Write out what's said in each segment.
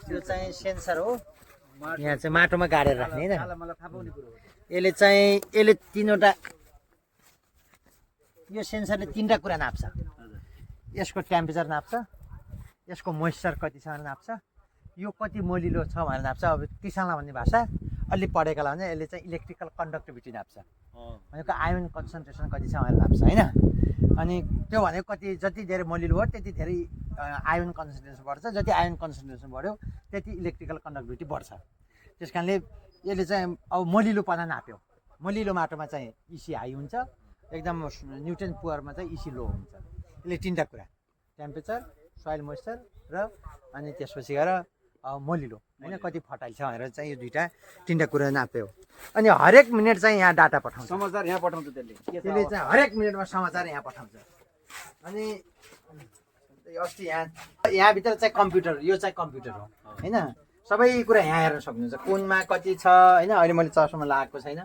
त्यो चाहिँ सेन्सर हो यहाँ चाहिँ माटोमा गाडेर राख्ने हैन यसले तीनवटा यो सेन्सरले तीनटा कुरा नाप्छ यसको टेम्परेचर नाप्छ यसको मोइस्चर कति छ भनेर नाप्छ यो कति मलिलो छ भनेर नाप्छ अब किसानलाई भन्ने भाषा अलि पढेकालाई भने यसले चाहिँ इलेक्ट्रिकल कन्डक्टिभिटी नाप्छ भनेको आयोन कन्सन्ट्रेसन कति छ भनेर नाप्छ हैन अनि त्यो भनेको कति जति धेरै मलिलो हो त्यति धेरै आयोन कन्सन्ट्रेसन बढ्छ जति आयोन कन्सन्ट्रेसन बढ्यो त्यति इलेक्ट्रिकल कन्डक्टिभिटी बढ्छ त्यसकारणले यसले चाहिँ अब मलिलोपना नाप्यो मलिलो माटोमा चाहिँ इसी हाई हुन्छ एकदम न्युट्रिएन्ट पुवरमा चाहिँ इसी लो हुन्छ यसले तीनटा कुरा टेम्परेचर सोइल मोइस्चर र अनि त्यसपछि गएर मलिलो हैन कति फर्टाइल छ भनेर चाहिँ यो तीनटा कुरा नाप्यो अनि हरेक मिनेट चाहिँ यहाँ डाटा पठाउँछ समाचार यहाँ पठाउँछ त्यसले चाहिँ हरेक मिनेटमा समाचार यहाँ पठाउँछ अनि अस्ति यहाँभित्र चाहिँ कम्प्युटर यो चाहिँ कम्प्युटर हो हैन सबै कुरा यहाँ हेर्न सक्नुहुन्छ कुनमा कति छ हैन अहिले मैले चस्मा लगाएको छैन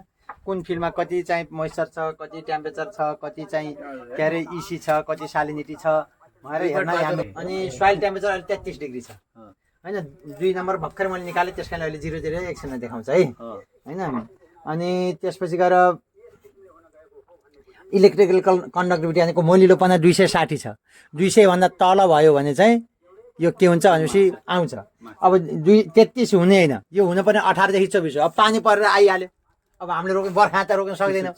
कुन फिल्डमा कति चाहिँ मोइस्चर छ कति टेम्परेचर छ कति चाहिँ के अरे इसी छ कति सालिनिटी छ भनेर हेर्न यहाँ अनि सोइल टेम्परेचर अहिले 33 डिग्री छ हैन 2 नम्बर भर्खर मैले निकालेँ त्यसकारण अहिले 0 एकछिनमा देखाउँछ है हैन अनि त्यसपछि गएर इलेक्ट्रिकल कन्डक्टिभिटी भनेको मलिलोपना 260 छ 200 भन्दा तल भयो भने चाहिँ यो के हुन्छ भनेपछि आउँछ अब 33 हुने हैन यो हुनुपर्ने 18 देखि 24 हो अब पानी परेर आइहाल्यो अब हामीले रोक्न बर्खा त रोक्न सक्दैनौँ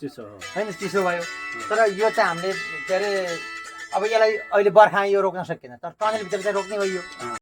हैन चिसो भयो तर यो चाहिँ हामीले के अरे अब यसलाई अहिले बर्खा यो रोक्न सकिएन तर टनेल भित्र चाहिँ रोक्ने भयो